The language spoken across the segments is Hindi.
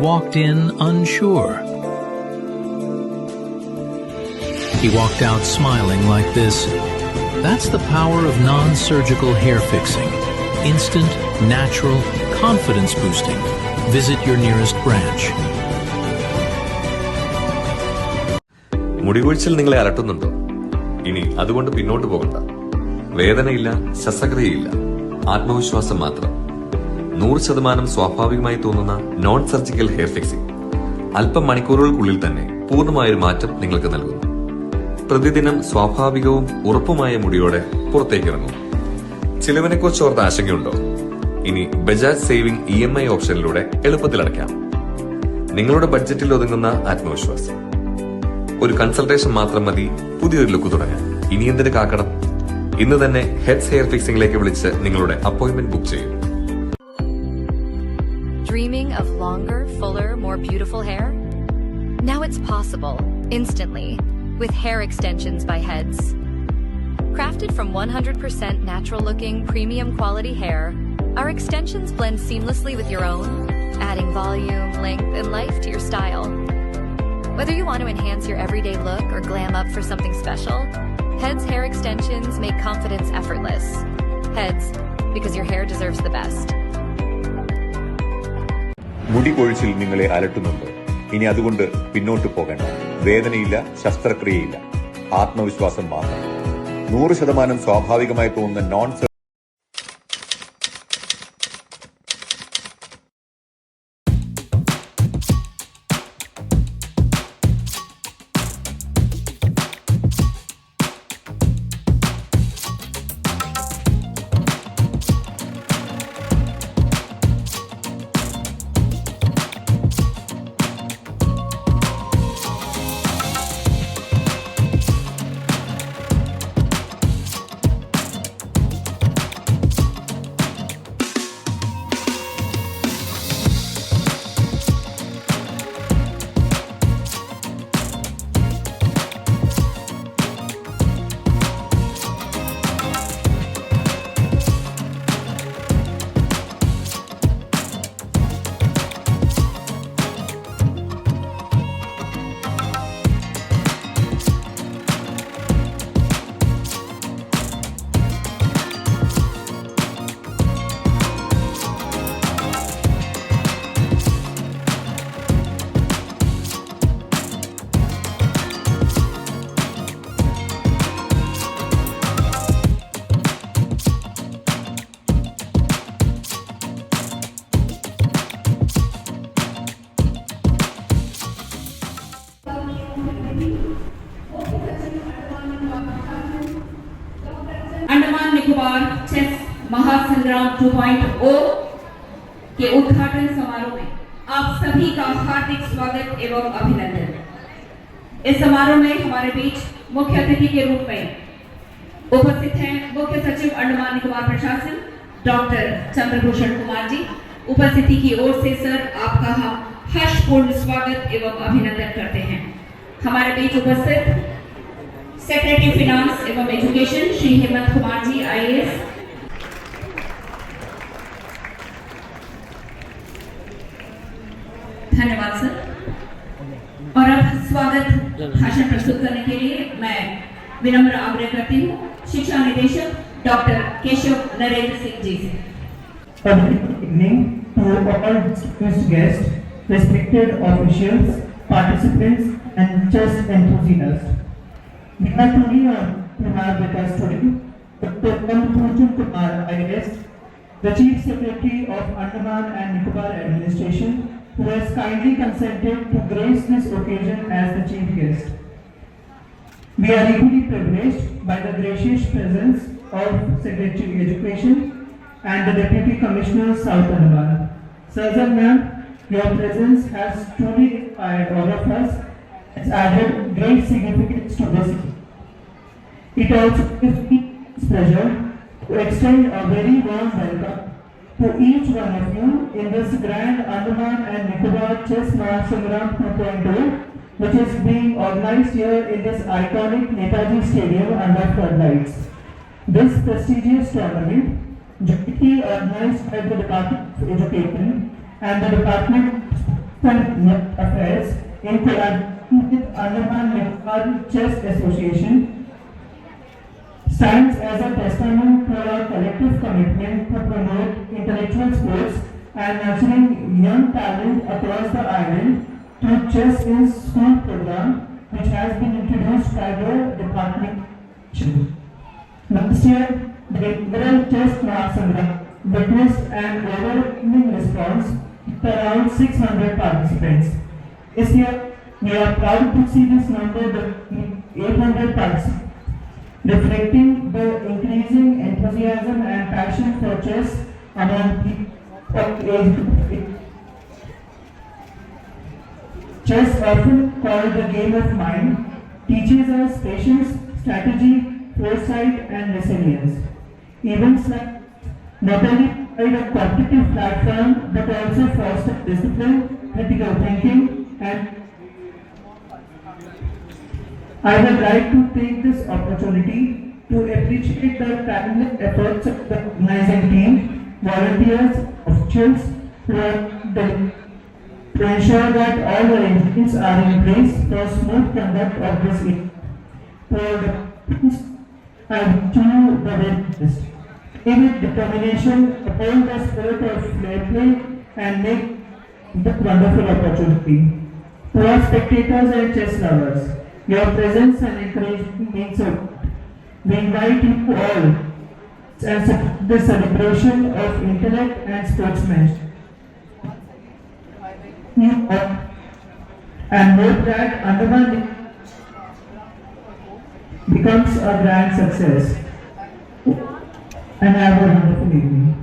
walked in unsure. He walked out smiling like this. That's the power of non-surgical hair fixing. Instant, natural, confidence boosting. Visit your nearest branch. മുടികൊഴിച്ചിൽ നിങ്ങളെ അലട്ടുന്നുണ്ടോ? ഇനി അതുകൊണ്ട് പിന്നോട്ട് പോകണ്ട. വേദനയില്ല, ശസ്ത്രക്രിയയില്ല, ആത്മവിശ്വാസം മാത്രം. 100% സ്വാഭാവികമായി തോന്നുന്ന നോൺ സർജിക്കൽ ഹെയർ ഫിക്സിംഗ് അല്പം മണിക്കൂറുകൾക്കുള്ളിൽ തന്നെ പൂർണ്ണമായൊരു മാറ്റം നിങ്ങൾക്ക് നൽകുന്നു. പ്രതിദിനം സ്വാഭാവികവും ഉറപ്പുമായ മുടിയോടെ പുറത്തേക്കിറങ്ങും. ചിലവിനെക്കുറിച്ച് ഓർത്ത് ആശങ്കയുണ്ടോ? ഇനി ബജാജ് സേവിംഗ് EMI ഓപ്ഷനിലൂടെ എളുപ്പത്തിൽ അടയ്ക്കാം. നിങ്ങളുടെ ബഡ്ജറ്റിൽ ഒതുങ്ങുന്ന ആത്മവിശ്വാസം. ഒരു കൺസൾട്ടേഷൻ മാത്രം മതി പുതിയൊരു ലുക്ക് തുടങ്ങാൻ. ഇനി എന്തിന് കാക്കണം? ഇന്ന് തന്നെ ഹെഡ്സ് ഹെയർ ഫിക്സിംഗിലേക്ക് വിളിച്ച് നിങ്ങളുടെ അപ്പോയിന്റ്മെന്റ് ബുക്ക് ചെയ്യും. Dreaming of longer, fuller, more beautiful hair? Now it's possible, instantly, with hair extensions by Heads. Crafted from 100% natural-looking, premium-quality hair, our extensions blend seamlessly with your own, adding volume, length, and life to your style. Whether you want to enhance your everyday look or glam up for something special, Heads hair extensions make confidence effortless. Heads, because your hair deserves the best. മുടി കൊഴിച്ചിൽ നിങ്ങളെ അലട്ടുന്നുണ്ടോ? ഇനി അതുകൊണ്ട് പിന്നോട്ട് പോകണ്ട. വേദനയില്ല, ശസ്ത്രക്രിയയില്ല, ആത്മവിശ്വാസം മാത്രം. 100% സ്വാഭാവികമായി തോന്നുന്ന നോൺ अंडमान निकोबार चेस महासंग्राम 2.0 के उद्घाटन समारोह में आप सभी का हार्दिक स्वागत एवं अभिनंदन। इस समारोह में हमारे बीच मुख्य अतिथि के रूप में उपस्थित हैं मुख्य सचिव अंडमान निकोबार प्रशासन डॉक्टर चंद्रभूषण कुमार जी। उपस्थिति की ओर से सर आपका हम हर्षपूर्ण स्वागत एवं अभिनंदन करते हैं। हमारे बीच उपस्थित सेक्रेटरी फिनांस एवं एजुकेशन श्री हेमंत कुमार जी IAS। धन्यवाद सर। और अब स्वागत भाषण प्रस्तुत करने के लिए मैं विनम्र आग्रह करती हूँ शिक्षा निदेशक डॉक्टर केशव नरेंद्र सिंह जी से। Good evening to all distinguished guests, respected officials, participants, and chess enthusiasts. We are truly honored to have with us today Dr. Chundrabhushan Kumar IAS, the Chief Secretary of Andaman and Nicobar Administration, who has kindly consented to grace this occasion as the chief guest. We are equally privileged by the gracious presence of Secretary Education and the Deputy Commissioner South Andaman. Sir ma'am, your presence has truly inspired all of us. It's added great significance to this. It also gives me pleasure to extend a very warm welcome to each one of you in this grand Andaman and Nicobar Chess Mahasangram 2.0, which is being organized here in this iconic Netaji Stadium under floodlights. This prestigious tournament, jointly organized by the Department of Education and the Department Foreign Affairs in collaboration with Andaman Nicobar Chess Association stands as a testament to our collective commitment to promote intellectual sports and nurturing young talent across the island through Chess in School program, which has been introduced by the department. Last year, the inaugural Chess Mahasangram witnessed an overwhelming response with around 600 participants. This year, we are proud to see this number with 800 participants, reflecting the increasing enthusiasm and passion for chess among people of age group. Chess, often called the game of mind, teaches us patience, strategy, foresight, and resilience. Events like not only provide a competitive platform but also foster discipline, critical thinking, and I would like to take this opportunity to appreciate the tireless efforts of the organizing team, volunteers, officials who are dedicated to ensure that all the arrangements are in place for smooth conduct of this event. For the I wish you the very best. With determination, uphold the spirit of fair play and make the wonderful opportunity. To our spectators and chess lovers, your presence and encouragement means a lot. We invite you all and support the celebration of intellect and sportsmanship. You all, and hope that Andaman becomes a grand success. And have a wonderful evening.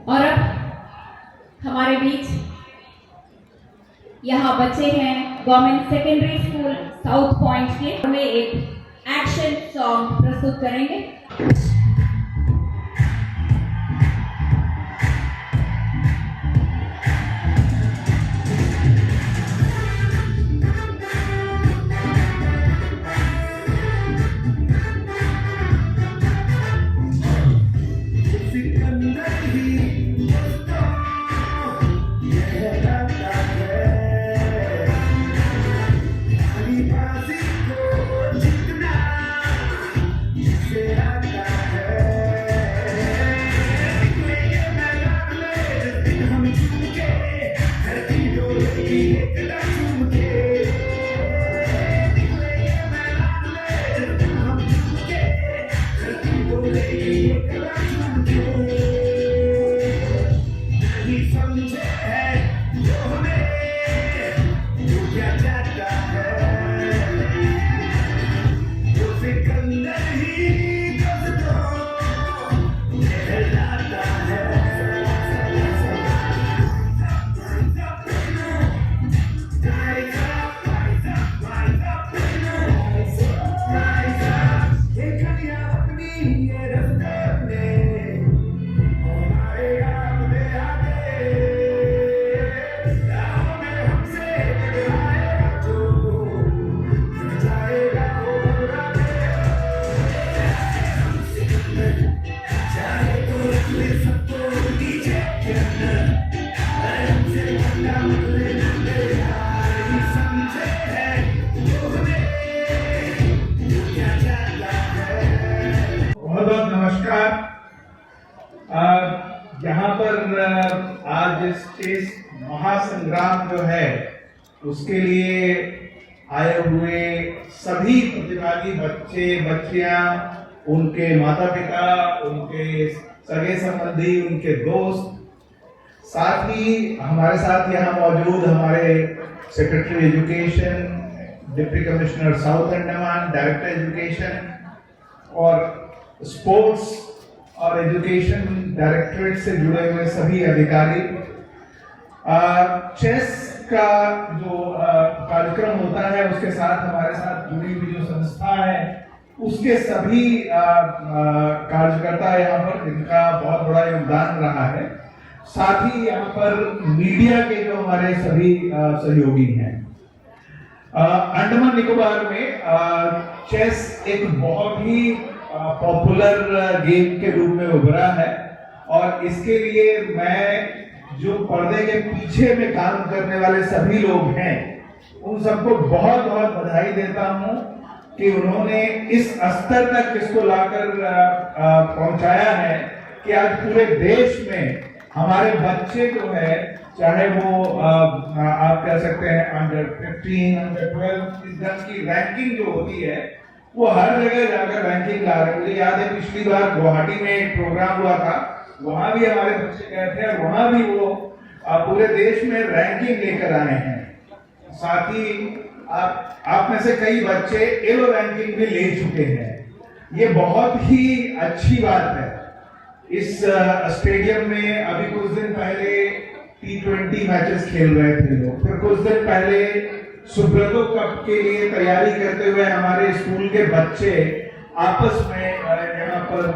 और अब हमारे बीच यहाँ बच्चे हैं government secondary school south point के, हमें एक एक्शन सॉन्ग प्रस्तुत करेंगे। यहाँ पर आज चेस महासंग्राम जो है उसके लिए आए हुए सभी प्रतिभागी बच्चे बच्चियां, उनके माता पिता, उनके सगे संबंधी, उनके दोस्त, साथ ही हमारे साथ यहाँ मौजूद हमारे secretary education, deputy commissioner south Andaman, director education और स्पोर्ट्स और एजुकेशन डायरेक्टरेट से जुड़े हुए सभी अधिकारी। चेस का जो कार्यक्रम होता है उसके साथ हमारे साथ जुड़ी हुई जो संस्था है उसके सभी कार्यकर्ता यहाँ पर, जिनका बहुत बड़ा योगदान रहा है। साथ ही यहाँ पर मीडिया के जो हमारे सभी सहयोगी हैं। अंडमान निकोबार में चेस एक बहुत ही पॉपुलर गेम के रूप में उभरा है और इसके लिए मैं जो पर्दे के पीछे में काम करने वाले सभी लोग हैं, उन सबको बहुत बहुत बधाई देता हूं कि उन्होंने इस स्तर तक इसको लाकर पहुंचाया है कि आज पूरे देश में हमारे बच्चे जो है, चाहे वो आप कह सकते हैं अंडर 15, अंडर 12, इस ढंग की रैंकिंग जो होती है वो हर जगह जाकर रैंकिंग ला रहे हैं। मुझे याद है पिछली बार गुवाहाटी में एक प्रोग्राम हुआ था, वहां भी हमारे बच्चे गए थे और वहां भी वो पूरे देश में रैंकिंग लेकर आए हैं। साथ ही आप में से कई बच्चे एलो रैंकिंग भी ले चुके हैं। ये बहुत ही अच्छी बात है। इस स्टेडियम में अभी कुछ दिन पहले T20 मैचेस खेल रहे थे लोग, फिर कुछ दिन पहले सुब्रतो कप के लिए तैयारी करते हुए हमारे स्कूल के बच्चे आपस में यहाँ पर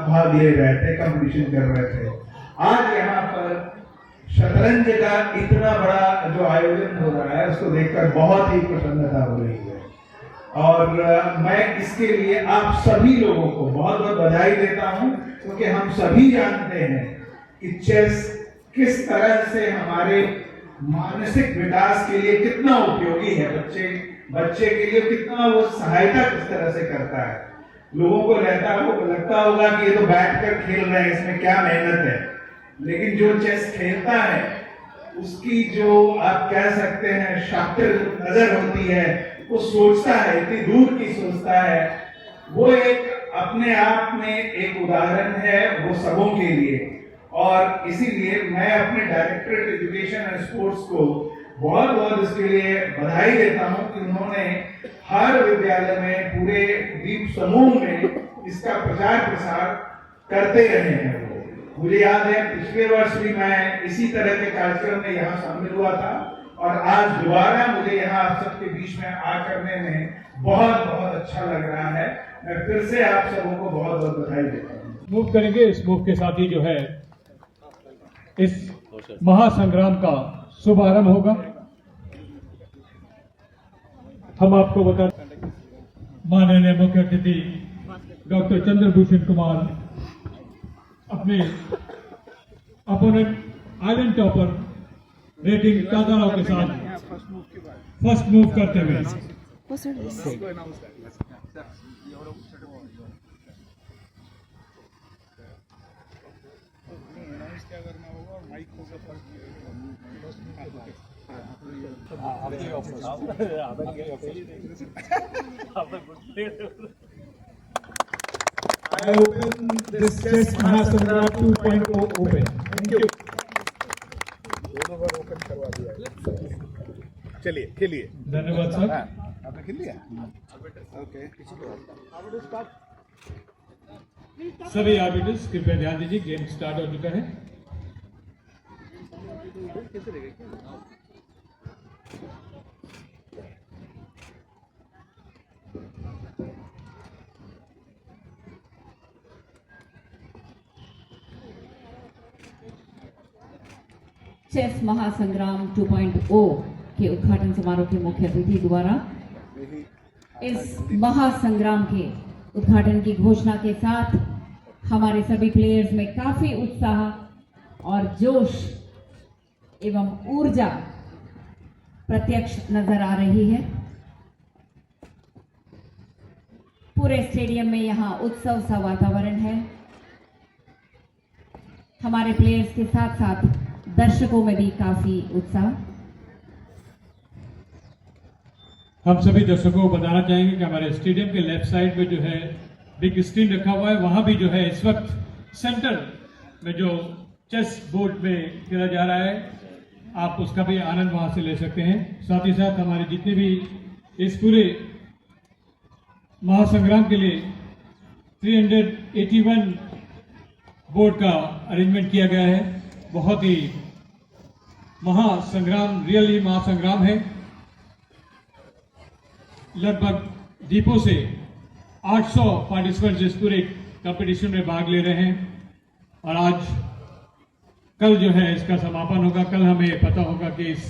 भाग ले रहे थे, कंपटीशन कर रहे थे। आज यहाँ पर शतरंज का इतना बड़ा जो आयोजन हो रहा है उसको देखकर बहुत ही प्रसन्नता हो रही है और मैं इसके लिए आप सभी लोगों को बहुत बहुत बधाई देता हूं, क्योंकि हम सभी जानते हैं कि चेस किस तरह से हमारे मानसिक विकास के लिए कितना उपयोगी है। बच्चे के लिए कितना वो सहायता किस तरह से करता है। लोगों को लगता होगा कि ये तो बैठकर खेल रहे हैं, इसमें क्या मेहनत है, लेकिन जो चेस खेलता है उसकी जो आप कह सकते हैं शातिर नजर होती है, वो सोचता है, इतनी दूर की सोचता है, वो एक अपने आप में एक उदाहरण है वो सबों के लिए। और इसीलिए मैं अपने डायरेक्टरेट एजुकेशन एंड स्पोर्ट्स को बहुत बहुत इसके लिए बधाई देता हूं कि उन्होंने हर विद्यालय में पूरे द्वीप समूह में इसका प्रचार प्रसार करते रहे हैं। मुझे याद है पिछले वर्ष भी मैं इसी तरह के कार्यक्रम में यहाँ शामिल हुआ था और आज दोबारा मुझे यहाँ आप सबके बीच में आकर में बहुत बहुत अच्छा लग रहा है। मैं फिर से आप सबों को बहुत बहुत बधाई देता हूँ। मूव करेंगे। इस मूव के साथ ही जो है इस महासंग्राम का शुभारंभ होगा। हम आपको बता माननीय मुख्य अतिथि डॉक्टर चंद्रभूषण कुमार अपने अपोनेंट आइलैंड टॉपर रेटिंग तादाराव के साथ फर्स्ट मूव करते हुए I open this chess Mahasangram 2.0 open. Thank you. चलिए खेलिए। धन्यवाद सर। आपने खेल लिया? ओके। सभी आर्बिटर्स कृपया ध्यान दीजिए, गेम स्टार्ट हो चुका है। चेस महासंग्राम 2.0 के उद्घाटन समारोह के मुख्य अतिथि द्वारा इस महासंग्राम के उद्घाटन की घोषणा के साथ हमारे सभी प्लेयर्स में काफी उत्साह और जोश एवं ऊर्जा प्रत्यक्ष नजर आ रही है। पूरे स्टेडियम में यहाँ उत्सव सा वातावरण है। हमारे प्लेयर्स के साथ साथ दर्शकों में भी काफी उत्साह। हम सभी दर्शकों को बताना चाहेंगे कि हमारे स्टेडियम के लेफ्ट साइड में जो है बिग स्क्रीन रखा हुआ है, वहां भी जो है इस वक्त सेंटर में जो चेस बोर्ड में खेला जा रहा है, आप उसका भी आनंद वहां से ले सकते हैं। साथ ही साथ हमारे जितने भी इस पूरे महासंग्राम के लिए 381 बोर्ड का अरेंजमेंट किया गया है। बहुत ही महासंग्राम, रियली महासंग्राम है। लगभग द्वीपों से 800 पार्टिसिपेंट्स इस पूरे कंपटीशन में भाग ले रहे हैं और आज कल जो है इसका समापन होगा। कल हमें पता होगा कि इस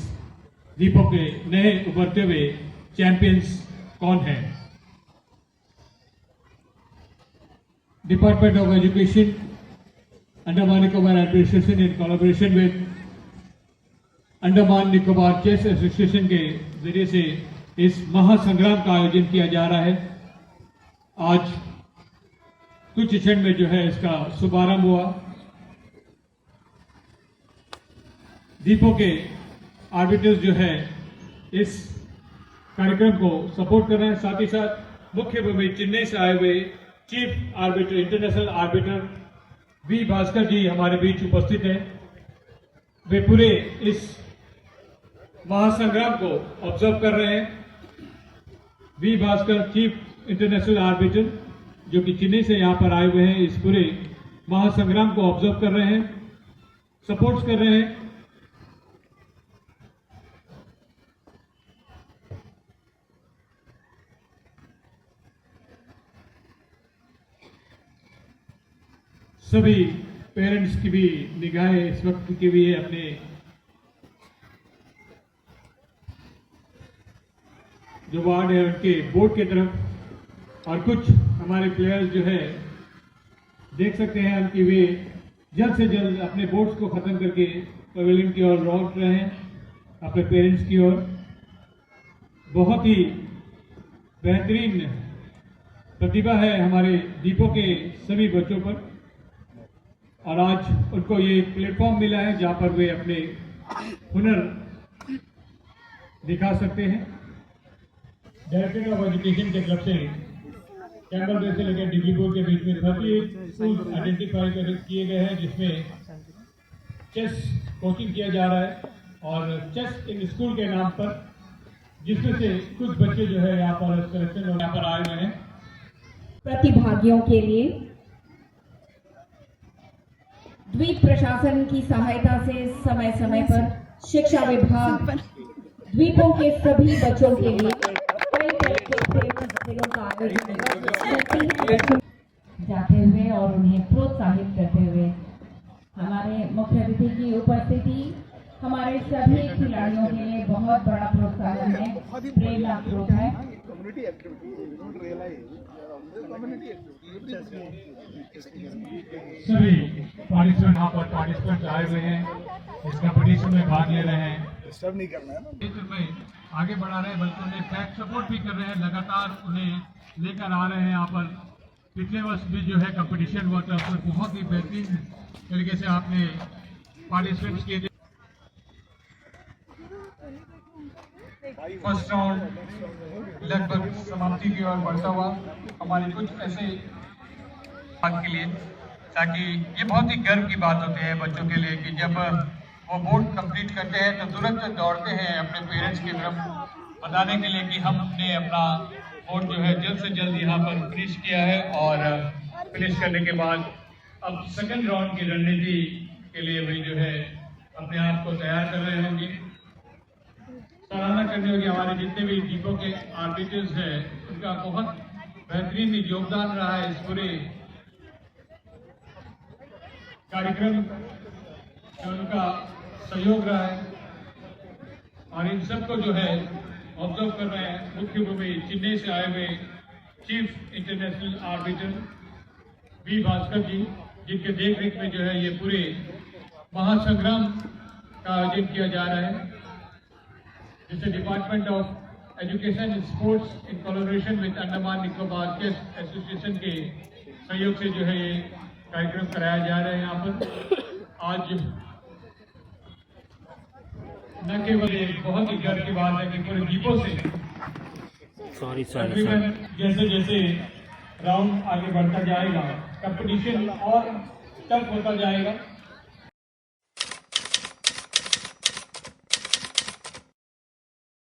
द्वीपों के नए उभरते हुए चैंपियंस कौन हैं। Department of education, Andaman Nicobar Administration in collaboration with Andaman Nicobar chess association के जरिए से इस महासंग्राम का आयोजन किया जा रहा है। आज कुछ क्षण में जो है इसका शुभारंभ हुआ। दीपों के आर्बिटर्स जो है इस कार्यक्रम को सपोर्ट कर रहे हैं। साथ ही साथ मुख्य भूमि चेन्नई से आए हुए chief arbiter, international arbiter V Bhaskar ji हमारे बीच उपस्थित हैं। वे पूरे इस महासंग्राम को ऑब्जर्व कर रहे हैं। V Bhaskar chief international arbiter जो कि चेन्नई से यहाँ पर आए हुए हैं, इस पूरे महासंग्राम को ऑब्जर्व कर रहे हैं, सपोर्ट कर रहे हैं। सभी पेरेंट्स की भी निगाहें इस वक्त की हुई है अपने जो वार्ड है उनके बोर्ड की तरफ, और कुछ हमारे प्लेयर्स जो है देख सकते हैं कि वे जल्द से जल्द अपने बोर्ड्स को खत्म करके पवेलियन की ओर लौट रहे हैं, अपने पेरेंट्स की ओर। बहुत ही बेहतरीन प्रतिभा है हमारे दीपों के सभी बच्चों पर, और आज उनको ये प्लेटफॉर्म मिला है जहां पर वे अपने हुनर दिखा सकते हैं। डायरेक्टर ऑफ एजुकेशन की तरफ से कैंपल बेस से लेकर डिग्रीपुर के बीच में 38 स्कूल आइडेंटिफाई किए गए हैं जिसमें चेस कोचिंग किया जा रहा है, और चेस इन स्कूल के नाम पर, जिसमें से कुछ बच्चे जो है यहाँ पर सिलेक्शन यहाँ पर आए हुए हैं। प्रतिभागियों के लिए द्वीप प्रशासन की सहायता से समय समय पर शिक्षा विभाग द्वीपों के सभी बच्चों के लिए कई तरीके से खेलों का आयोजन जाते हुए और उन्हें प्रोत्साहित करते हुए हमारे मुख्य अतिथि की उपस्थिति हमारे सभी खिलाड़ियों के लिए बहुत बड़ा प्रोत्साहन है, प्रेरणा स्रोत है। सभी पार्टिसिपेंट यहाँ पर पार्टिसिपेंट आए हुए हैं, इस कंपटीशन में भाग ले रहे हैं। डिस्टर्ब नहीं करना है ना, में आगे बढ़ा रहे हैं, बल्कि उन्हें बैक सपोर्ट भी कर रहे हैं, लगातार उन्हें लेकर आ रहे हैं। यहाँ पर पिछले वर्ष भी जो है कंपटीशन हुआ था, उसमें बहुत ही बेहतरीन तरीके से आपने पार्टिसिपेट किए थे। फर्स्ट राउंड लगभग समाप्ति की ओर बढ़ता हुआ हमारे कुछ ऐसे बात के लिए, ताकि ये बहुत ही गर्व की बात होती है बच्चों के लिए कि जब वो बोर्ड कंप्लीट करते हैं तो तुरंत दौड़ते हैं अपने पेरेंट्स की तरफ बताने के लिए कि हमने अपना बोर्ड जो है जल्द से जल्द यहाँ पर फिनिश किया है। और फिनिश करने के बाद अब सेकंड राउंड की रणनीति के लिए भी जो है अपने आप को तैयार कर रहे होंगे। सराहना करनी होगी हमारे जितने भी दीपों के आर्बिटर्स हैं, उनका बहुत बेहतरीन योगदान रहा है इस पूरे कार्यक्रम में, उनका सहयोग रहा है। और इन सबको जो है ऑब्जर्व कर रहे हैं मुख्य भूमि चेन्नई से आए हुए chief international arbiter V Bhaskar ji, जिनके देखरेख में जो है ये पूरे महासंग्राम का आयोजन किया जा रहा है, जिसे department of education and sports in collaboration with Andaman Nicobar chess association के सहयोग से जो है ये कार्यक्रम कराया जा रहा है। यहाँ पर आज न केवल एक बहुत ही गर्व की बात है कि पूरे दीपों से तकरीबन जैसे जैसे राउंड आगे बढ़ता जाएगा कंपटीशन और टफ होता जाएगा।